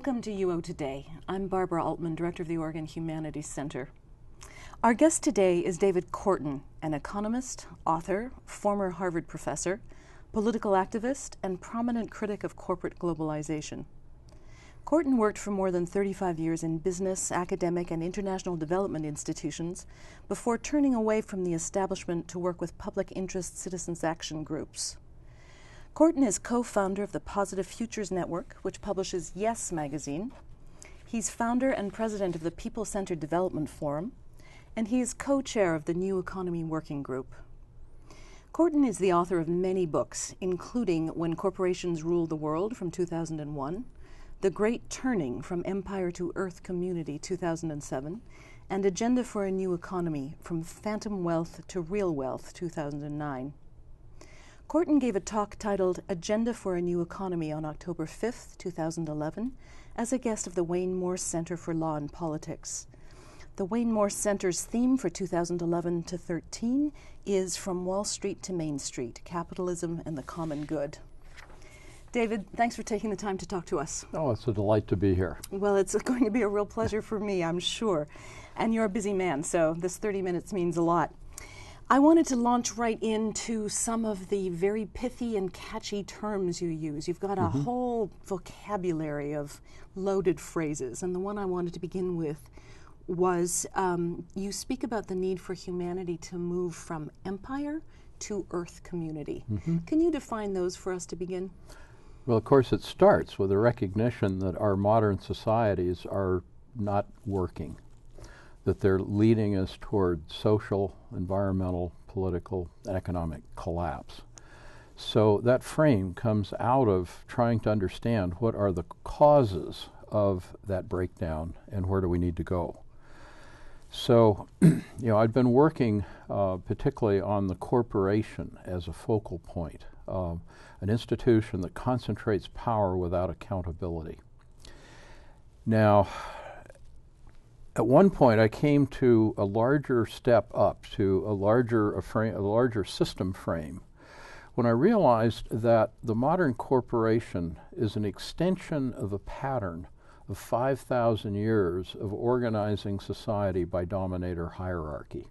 Welcome to UO Today. I'm Barbara Altman, Director of the Oregon Humanities Center. Our guest today is David Korten, an economist, author, former Harvard professor, political activist, and prominent critic of corporate globalization. Korten worked for more than 35 years in business, academic, and international development institutions before turning away from the establishment to work with public interest citizens' action groups. Korten is co-founder of the Positive Futures Network, which publishes Yes magazine. He's founder and president of the People-Centered Development Forum, and he is co-chair of the New Economy Working Group. Korten is the author of many books, including When Corporations Rule the World from 2001, The Great Turning from Empire to Earth Community 2007, and Agenda for a New Economy from Phantom Wealth to Real Wealth 2009. Korten gave a talk titled Agenda for a New Economy on October 5th, 2011, as a guest of the Wayne Morse Center for Law and Politics. The Wayne Morse Center's theme for 2011 to 13 is From Wall Street to Main Street, Capitalism and the Common Good. David, thanks for taking the time to talk to us. Oh, it's a delight to be here. Well, it's going to be a real pleasure for me, I'm sure. And you're a busy man, so this 30 minutes means a lot. I wanted to launch right into some of the very pithy and catchy terms you use. You've got a whole vocabulary of loaded phrases, and the one I wanted to begin with was you speak about the need for humanity to move from empire to earth community. Can you define those for us to begin? Well, of course, it starts with a recognition that our modern societies are not working, that they're leading us toward social, environmental, political, and economic collapse. So that frame comes out of trying to understand what are the causes of that breakdown and where do we need to go. So, I've been working particularly on the corporation as a focal point, an institution that concentrates power without accountability. Now, at one point, I came to a larger step up, to a larger system frame, when I realized that the modern corporation is an extension of a pattern of 5,000 years of organizing society by dominator hierarchy.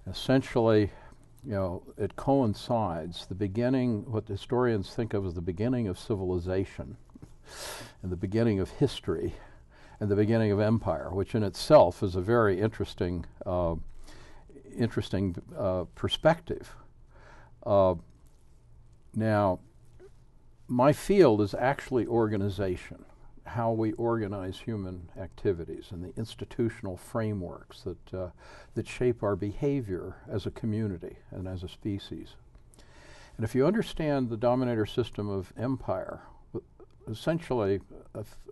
Essentially, it coincides the beginning, what historians think of as the beginning of civilization, and the beginning of history, and the beginning of empire, which in itself is a very interesting perspective. Now, my field is actually organization, how we organize human activities and the institutional frameworks that shape our behavior as a community and as a species. And if you understand the dominator system of empire, essentially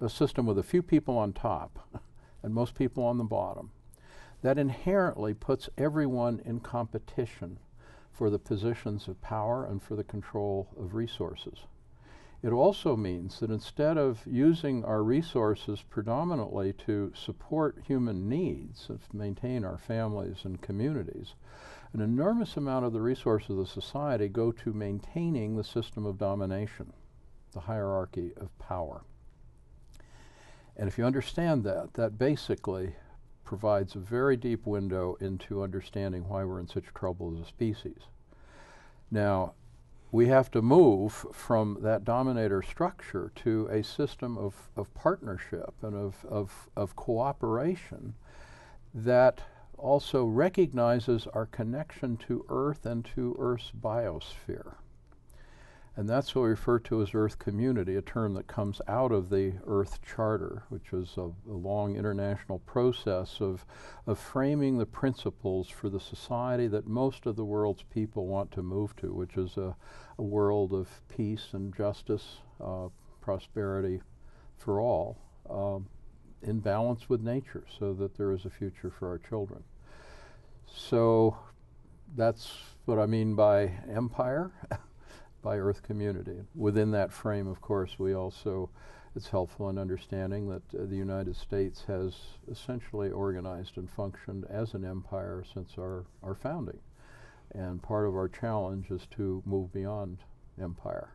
a system with a few people on top and most people on the bottom, that inherently puts everyone in competition for the positions of power and for the control of resources. It also means that instead of using our resources predominantly to support human needs, to maintain our families and communities, an enormous amount of the resources of the society go to maintaining the system of domination, the hierarchy of power. And if you understand that, that basically provides a very deep window into understanding why we're in such trouble as a species. Now, we have to move from that dominator structure to a system of partnership and of cooperation that also recognizes our connection to Earth and to Earth's biosphere. And that's what we refer to as Earth Community, a term that comes out of the Earth Charter, which was a long international process of framing the principles for the society that most of the world's people want to move to, which is a world of peace and justice, prosperity for all, in balance with nature, so that there is a future for our children. So that's what I mean by empire. By Earth Community. Within that frame, of course, it's helpful in understanding that the United States has essentially organized and functioned as an empire since our founding. And part of our challenge is to move beyond empire.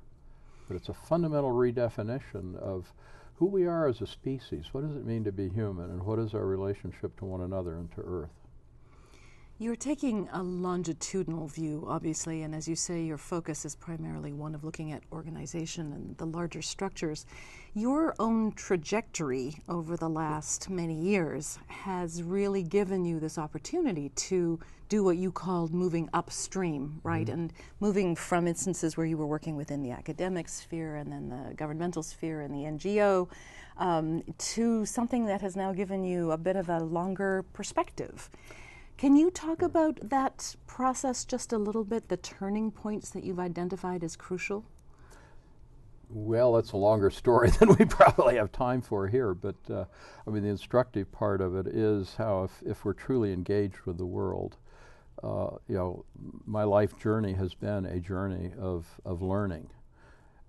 But it's a fundamental redefinition of who we are as a species. What does it mean to be human, and what is our relationship to one another and to Earth? You're taking a longitudinal view, obviously, and as you say, your focus is primarily one of looking at organization and the larger structures. Your own trajectory over the last many years has really given you this opportunity to do what you called moving upstream, right? Mm-hmm. And moving from instances where you were working within the academic sphere and then the governmental sphere and the NGO to something that has now given you a bit of a longer perspective. Can you talk about that process just a little bit, the turning points that you've identified as crucial? Well, it's a longer story than we probably have time for here, but I mean, the instructive part of it is how if we're truly engaged with the world, you know, my life journey has been a journey of learning.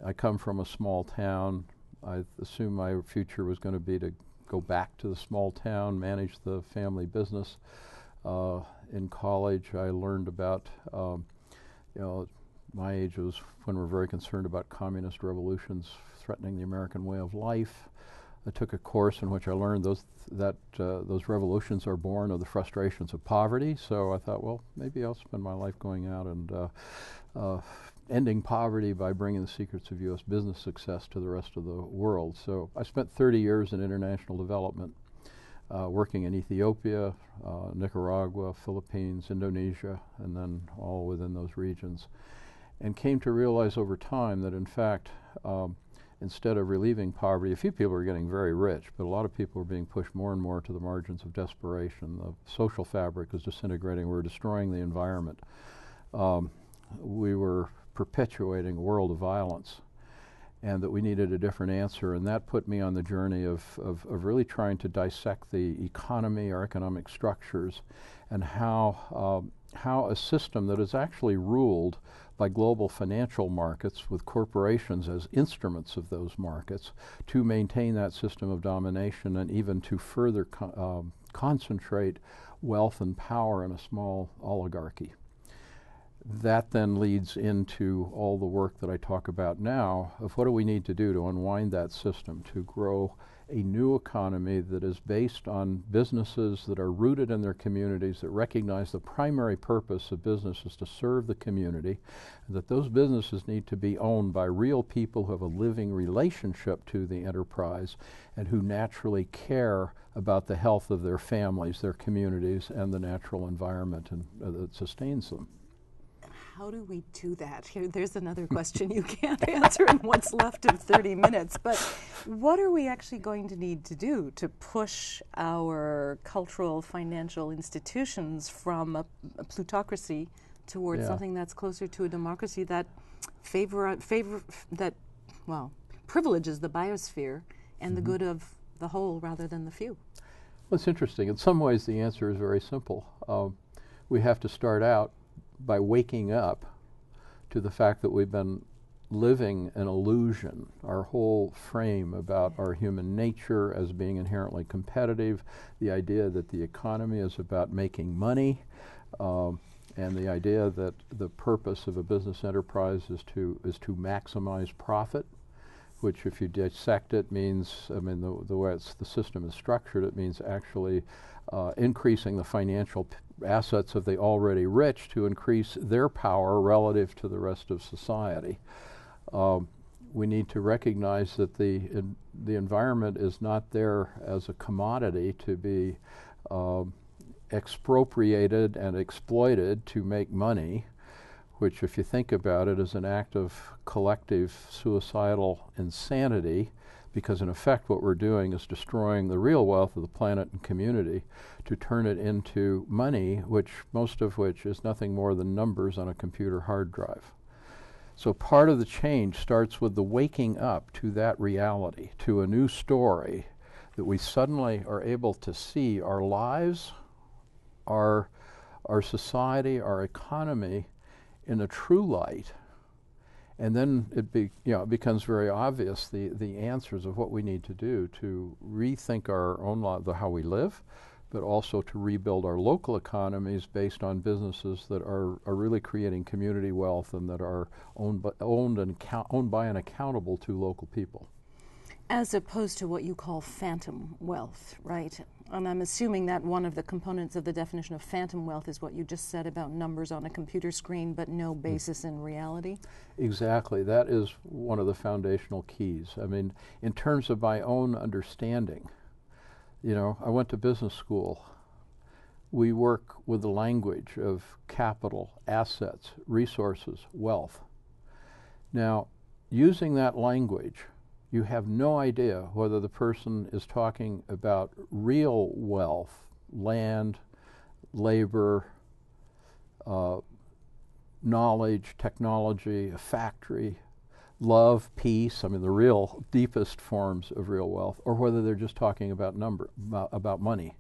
I come from a small town. I assumed my future was going to be to go back to the small town, manage the family business. In college, I learned about, you know, my age was when we're very concerned about communist revolutions threatening the American way of life. I took a course in which I learned those revolutions are born of the frustrations of poverty. So I thought, well, maybe I'll spend my life going out and ending poverty by bringing the secrets of U.S. business success to the rest of the world. So I spent 30 years in international development. Working in Ethiopia, Nicaragua, Philippines, Indonesia, and then all within those regions, and came to realize over time that in fact, instead of relieving poverty, a few people were getting very rich, but a lot of people were being pushed more and more to the margins of desperation. The social fabric was disintegrating. We were destroying the environment. We were perpetuating a world of violence, and that we needed a different answer. And that put me on the journey of really trying to dissect the economy, our economic structures, and how a system that is actually ruled by global financial markets with corporations as instruments of those markets to maintain that system of domination and even to further concentrate wealth and power in a small oligarchy. That then leads into all the work that I talk about now of what do we need to do to unwind that system, to grow a new economy that is based on businesses that are rooted in their communities, that recognize the primary purpose of business is to serve the community, and that those businesses need to be owned by real people who have a living relationship to the enterprise and who naturally care about the health of their families, their communities, and the natural environment that sustains them. How do we do that? There's another question you can't answer in what's left of 30 minutes. But what are we actually going to need to do to push our cultural, financial institutions from a plutocracy towards something that's closer to a democracy that privileges the biosphere and the good of the whole rather than the few? Well, it's interesting. In some ways, the answer is very simple. We have to start out by waking up to the fact that we've been living an illusion, our whole frame about our human nature as being inherently competitive, the idea that the economy is about making money, and the idea that the purpose of a business enterprise is to maximize profit, which if you dissect it means, I mean, the way the system is structured, it means actually increasing the financial assets of the already rich to increase their power relative to the rest of society. We need to recognize that the environment is not there as a commodity to be expropriated and exploited to make money, which if you think about it is an act of collective suicidal insanity, because in effect what we're doing is destroying the real wealth of the planet and community to turn it into money, which most of which is nothing more than numbers on a computer hard drive. So part of the change starts with the waking up to that reality, to a new story, that we suddenly are able to see our lives, our society, our economy in a true light. And then it becomes very obvious the answers of what we need to do to rethink our own how we live, but also to rebuild our local economies based on businesses that are really creating community wealth and that are owned by and accountable to local people. As opposed to what you call phantom wealth, right? And I'm assuming that one of the components of the definition of phantom wealth is what you just said about numbers on a computer screen, but no basis in reality? Exactly. That is one of the foundational keys. I mean, in terms of my own understanding, you know, I went to business school. We work with the language of capital, assets, resources, wealth. Now, using that language, you have no idea whether the person is talking about real wealth, land, labor, knowledge, technology, a factory, love, peace, I mean the real deepest forms of real wealth, or whether they're just talking about about money.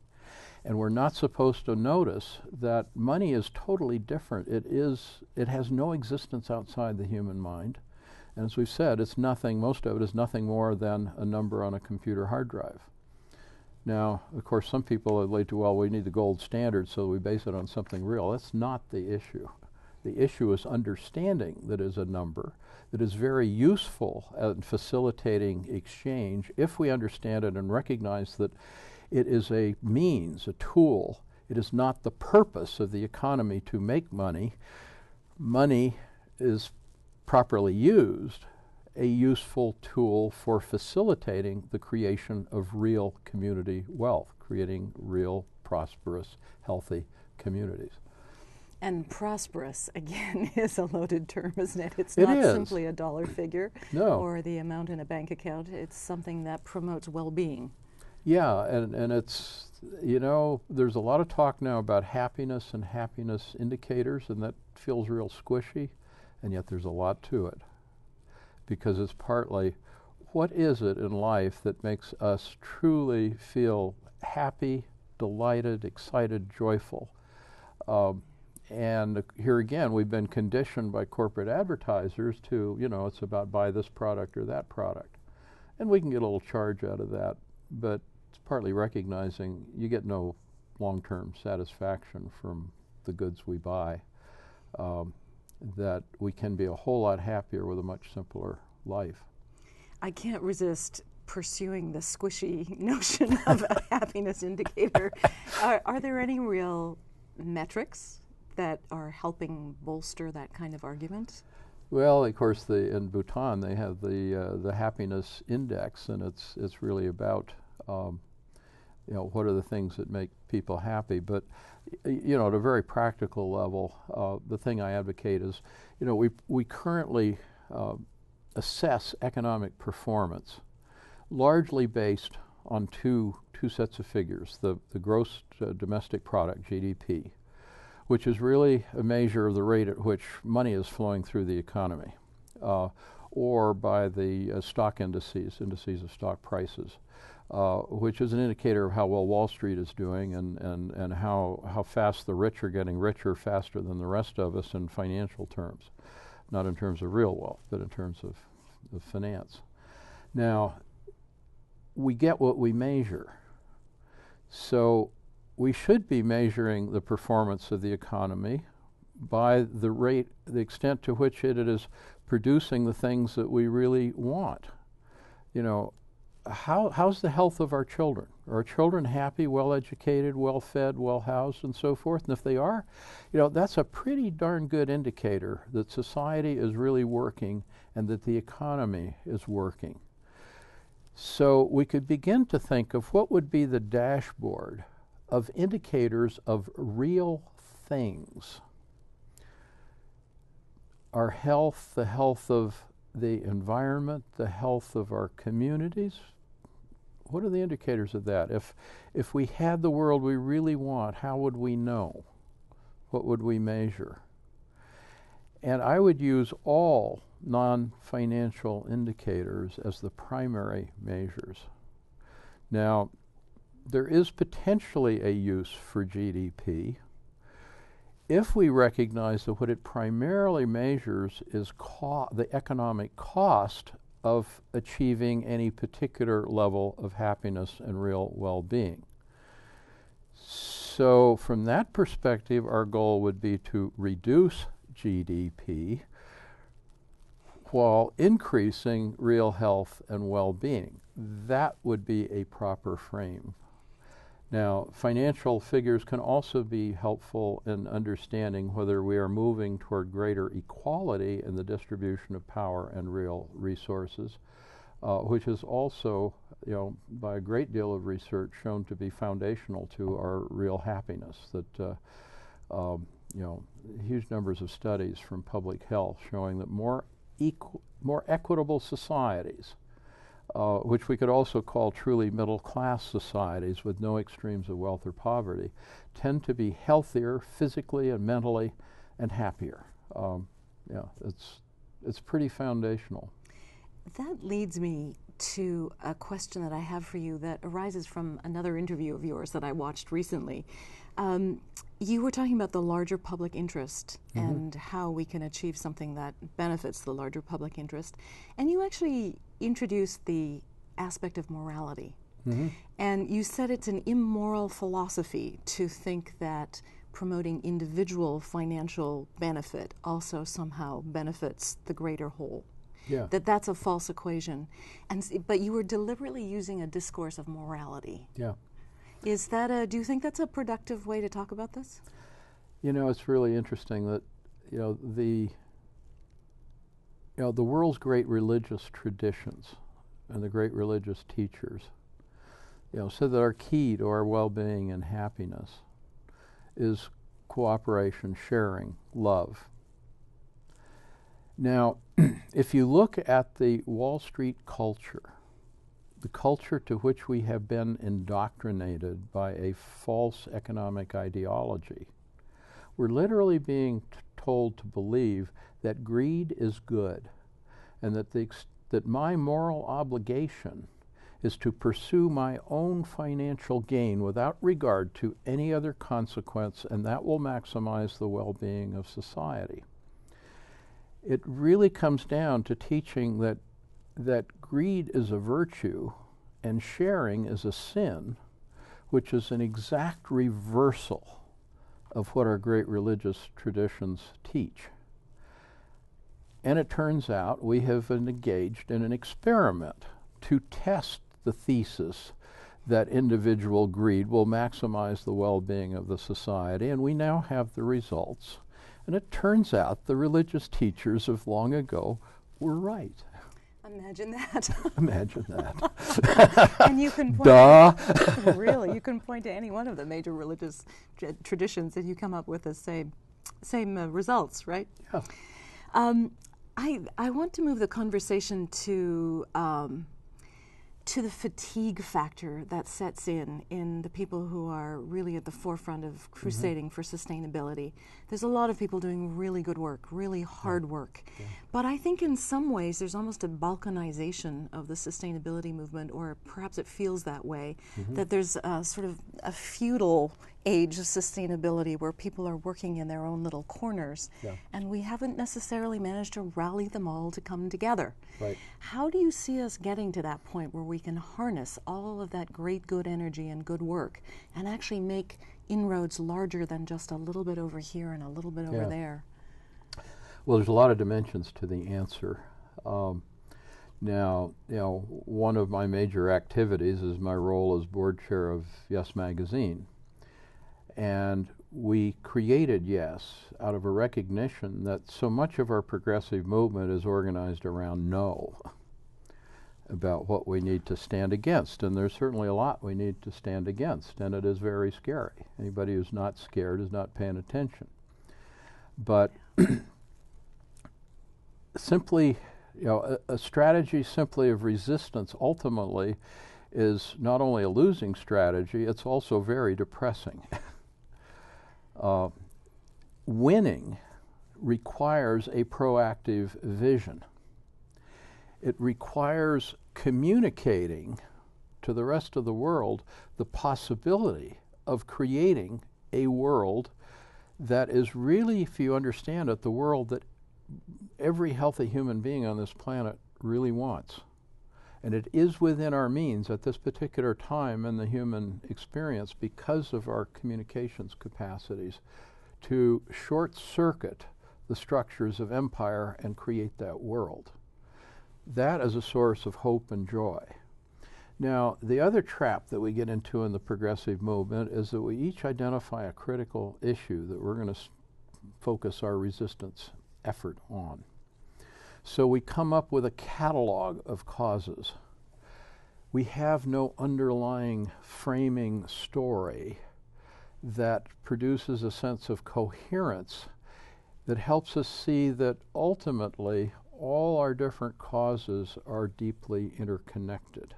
And we're not supposed to notice that money is totally different. It has no existence outside the human mind. And as we've said, it's nothing, most of it is nothing more than a number on a computer hard drive. Now, of course, some people are laid to, well, we need the gold standard, so we base it on something real. That's not the issue. The issue is understanding that is a number that is very useful at facilitating exchange if we understand it and recognize that it is a means, a tool. It is not the purpose of the economy to make money. Money is properly used, a useful tool for facilitating the creation of real community wealth, creating real, prosperous, healthy communities. And prosperous, again, is a loaded term, isn't it? It's not simply a dollar figure or the amount in a bank account. It's something that promotes well-being. Yeah, and it's, you know, there's a lot of talk now about happiness and happiness indicators, and that feels real squishy. And yet there's a lot to it, because it's partly what is it in life that makes us truly feel happy, delighted, excited, joyful. And here again, we've been conditioned by corporate advertisers to, you know, it's about buy this product or that product. And we can get a little charge out of that, but it's partly recognizing you get no long-term satisfaction from the goods we buy. That we can be a whole lot happier with a much simpler life. I can't resist pursuing the squishy notion of a happiness indicator. Are there any real metrics that are helping bolster that kind of argument? Well, of course, in Bhutan they have the happiness index, and it's really about you know, what are the things that make people happy. But you know, at a very practical level, the thing I advocate is, you know, we currently assess economic performance largely based on two sets of figures: the gross domestic product, GDP, which is really a measure of the rate at which money is flowing through the economy, or by the stock indices of stock prices. Which is an indicator of how well Wall Street is doing and how fast the rich are getting richer faster than the rest of us in financial terms. Not in terms of real wealth, but in terms of finance. Now, we get what we measure. So we should be measuring the performance of the economy by the extent to which it is producing the things that we really want. You know, how's the health of our children? Are our children happy, well-educated, well-fed, well-housed, and so forth? And if they are, you know, that's a pretty darn good indicator that society is really working and that the economy is working. So we could begin to think of what would be the dashboard of indicators of real things. Our health, the health of the environment, the health of our communities. What are the indicators of that? If we had the world we really want, how would we know? What would we measure? And I would use all non-financial indicators as the primary measures. Now, there is potentially a use for GDP if we recognize that what it primarily measures is the economic cost of achieving any particular level of happiness and real well-being. So from that perspective, our goal would be to reduce GDP while increasing real health and well-being. that would be a proper frame. Now, financial figures can also be helpful in understanding whether we are moving toward greater equality in the distribution of power and real resources, which is also, by a great deal of research shown to be foundational to our real happiness. That, huge numbers of studies from public health showing that more equitable societies, which we could also call truly middle-class societies with no extremes of wealth or poverty, tend to be healthier physically and mentally and happier. It's pretty foundational. That leads me to a question that I have for you that arises from another interview of yours that I watched recently. You were talking about the larger public interest and how we can achieve something that benefits the larger public interest. And you actually introduced the aspect of morality. And you said it's an immoral philosophy to think that promoting individual financial benefit also somehow benefits the greater whole. Yeah. That's a false equation. But you were deliberately using a discourse of morality. Yeah. Is that do you think that's a productive way to talk about this? It's really interesting that, the world's great religious traditions and the great religious teachers, said that our key to our well-being and happiness is cooperation, sharing, love. Now, if you look at the Wall Street culture, the culture to which we have been indoctrinated by a false economic ideology, we're literally being told to believe that greed is good and that my moral obligation is to pursue my own financial gain without regard to any other consequence, and that will maximize the well-being of society. It really comes down to teaching that greed is a virtue and sharing is a sin, which is an exact reversal of what our great religious traditions teach. And it turns out we have engaged in an experiment to test the thesis that individual greed will maximize the well-being of the society, and we now have the results. And it turns out the religious teachers of long ago were right. Imagine that. Imagine that. And you can point Duh. Really, you can point to any one of the major religious traditions and you come up with the same results, right? Yeah. I want to move the conversation to the fatigue factor that sets in the people who are really at the forefront of crusading for sustainability. There's a lot of people doing really good work, really hard work. Yeah. But I think in some ways there's almost a balkanization of the sustainability movement, or perhaps it feels that way, that there's sort of a feudal age of sustainability where people are working in their own little corners, and we haven't necessarily managed to rally them all to come together. Right. How do you see us getting to that point where we can harness all of that great good energy and good work and actually make inroads larger than just a little bit over here and a little bit over there? Well, there's a lot of dimensions to the answer. Now, one of my major activities is my role as board chair of Yes Magazine. And we created Yes out of a recognition that so much of our progressive movement is organized around no about what we need to stand against. And there's certainly a lot we need to stand against, and it is very scary. Anybody who's not scared is not paying attention. But simply, a strategy simply of resistance ultimately is not only a losing strategy, it's also very depressing. Winning requires a proactive vision. It requires communicating to the rest of the world the possibility of creating a world that is really, if you understand it, the world that every healthy human being on this planet really wants. And it is within our means at this particular time in the human experience, because of our communications capacities, to short-circuit the structures of empire and create that world. That is a source of hope and joy. Now, the other trap that we get into in the progressive movement is that we each identify a critical issue that we're going to focus our resistance effort on. So we come up with a catalog of causes. We have no underlying framing story that produces a sense of coherence that helps us see that ultimately all our different causes are deeply interconnected.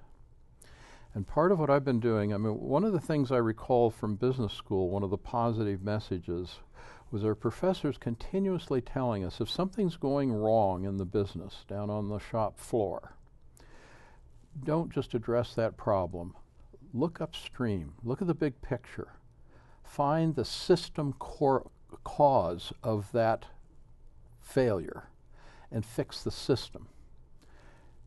And part of what I've been doing, I mean, one of the things I recall from business school, one of the positive messages, was our professors continuously telling us if something's going wrong in the business down on the shop floor, don't just address that problem. Look upstream. Look at the big picture. Find the system cause of that failure and fix the system.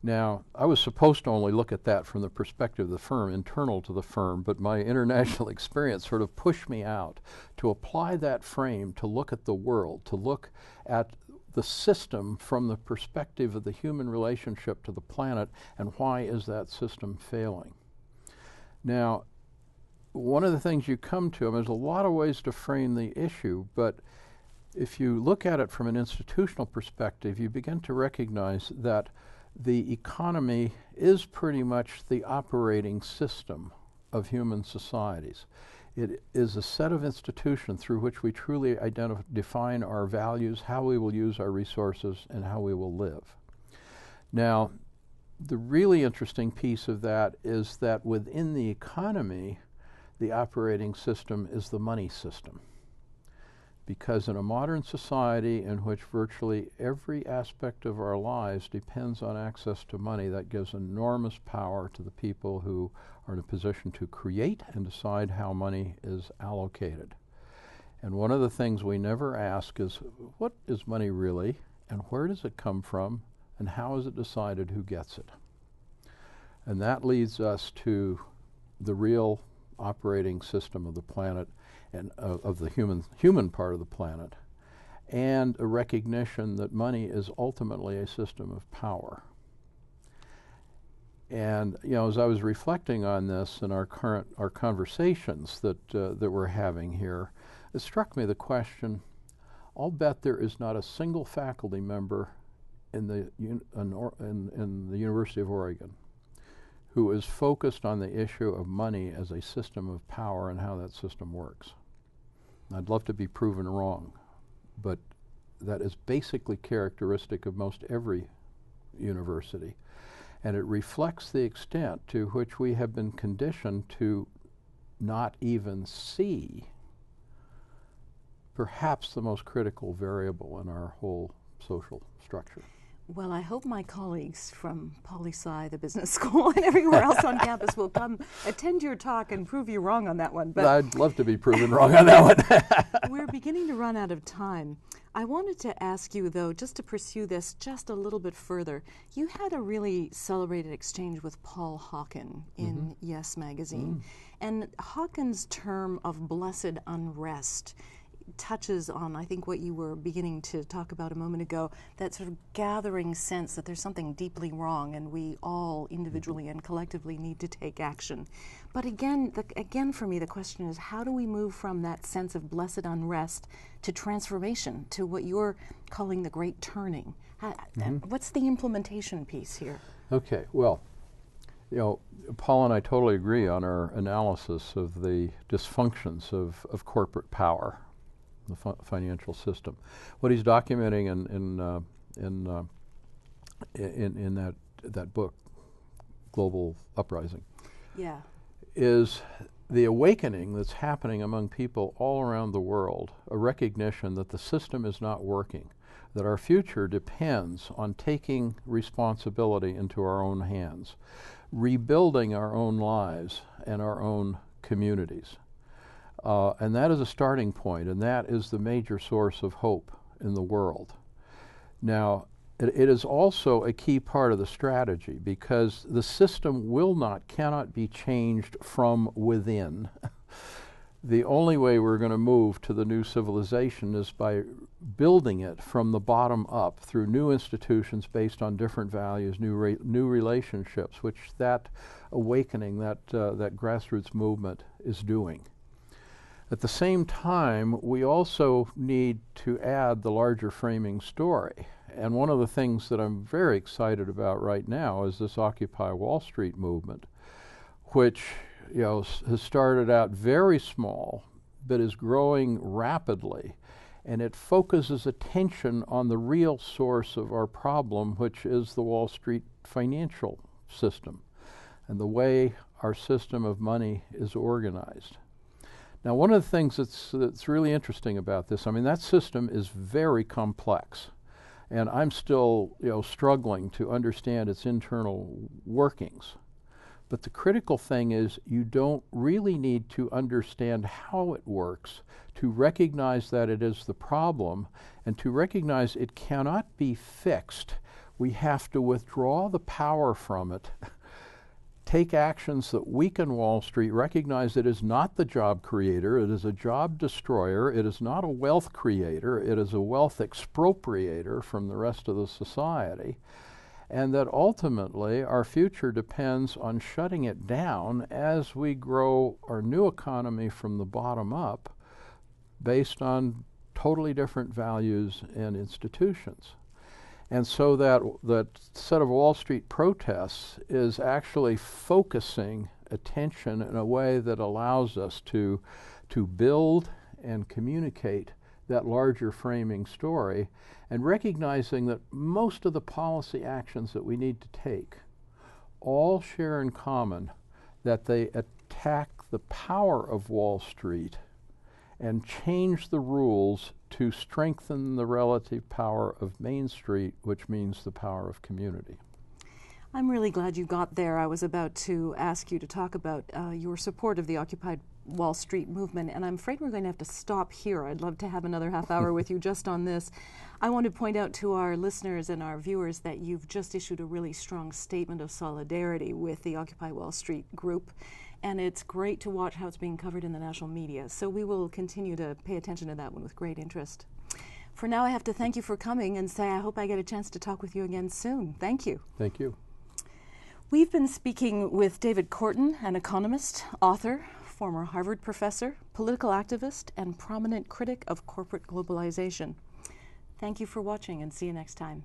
Now, I was supposed to only look at that from the perspective of the firm, internal to the firm, but my international experience sort of pushed me out to apply that frame to look at the world, to look at the system from the perspective of the human relationship to the planet, and why is that system failing. Now, one of the things you come to, there's a lot of ways to frame the issue, but if you look at it from an institutional perspective, you begin to recognize that the economy is pretty much the operating system of human societies. It is a set of institutions through which we truly define our values, how we will use our resources, and how we will live. Now, the really interesting piece of that is that within the economy, the operating system is the money system. Because in a modern society in which virtually every aspect of our lives depends on access to money, that gives enormous power to the people who are in a position to create and decide how money is allocated. And one of the things we never ask is, what is money really, and where does it come from, and how is it decided who gets it? And that leads us to the real operating system of the planet, and of the human part of the planet, and a recognition that money is ultimately a system of power. And as I was reflecting on this in our conversations that we're having here, it struck me the question: I'll bet there is not a single faculty member in the University of Oregon who is focused on the issue of money as a system of power and how that system works. I'd love to be proven wrong, but that is basically characteristic of most every university. And it reflects the extent to which we have been conditioned to not even see perhaps the most critical variable in our whole social structure. Well, I hope my colleagues from Poli-Sci, the business school, and everywhere else on campus will come attend your talk and prove you wrong on that one. But I'd love to be proven wrong on that one. We're beginning to run out of time. I wanted to ask you, though, just to pursue this just a little bit further. You had a really celebrated exchange with Paul Hawken in Yes Magazine. And Hawken's term of blessed unrest touches on, I think, what you were beginning to talk about a moment ago, that sort of gathering sense that there's something deeply wrong and we all individually and collectively need to take action. But again, for me, the question is, how do we move from that sense of blessed unrest to transformation, to what you're calling the great turning? What's the implementation piece here? Okay, well, Paul and I totally agree on our analysis of the dysfunctions of corporate power, the financial system. What he's documenting in that book, Global Uprising, is the awakening that's happening among people all around the world, a recognition that the system is not working, that our future depends on taking responsibility into our own hands, rebuilding our own lives and our own communities. And that is a starting point, and that is the major source of hope in the world. Now, it is also a key part of the strategy, because the system cannot be changed from within. The only way we're going to move to the new civilization is by building it from the bottom up through new institutions based on different values, new relationships, which that awakening, that grassroots movement is doing. At the same time, we also need to add the larger framing story. And one of the things that I'm very excited about right now is this Occupy Wall Street movement, which has started out very small, but is growing rapidly. And it focuses attention on the real source of our problem, which is the Wall Street financial system and the way our system of money is organized. Now, one of the things that's really interesting about this, I mean, that system is very complex, and I'm still struggling to understand its internal workings. But the critical thing is you don't really need to understand how it works to recognize that it is the problem and to recognize it cannot be fixed. We have to withdraw the power from it, take actions that weaken Wall Street, recognize it is not the job creator, it is a job destroyer, it is not a wealth creator, it is a wealth expropriator from the rest of the society, and that ultimately our future depends on shutting it down as we grow our new economy from the bottom up based on totally different values and institutions. And so that set of Wall Street protests is actually focusing attention in a way that allows us to build and communicate that larger framing story, and recognizing that most of the policy actions that we need to take all share in common that they attack the power of Wall Street and change the rules to strengthen the relative power of Main Street, which means the power of community. I'm really glad you got there. I was about to ask you to talk about your support of the Occupy Wall Street movement, and I'm afraid we're going to have to stop here. I'd love to have another half hour with you just on this. I want to point out to our listeners and our viewers that you've just issued a really strong statement of solidarity with the Occupy Wall Street group, and it's great to watch how it's being covered in the national media. So we will continue to pay attention to that one with great interest. For now, I have to thank you for coming and say I hope I get a chance to talk with you again soon. Thank you. Thank you. We've been speaking with David Korten, an economist, author, former Harvard professor, political activist, and prominent critic of corporate globalization. Thank you for watching, and see you next time.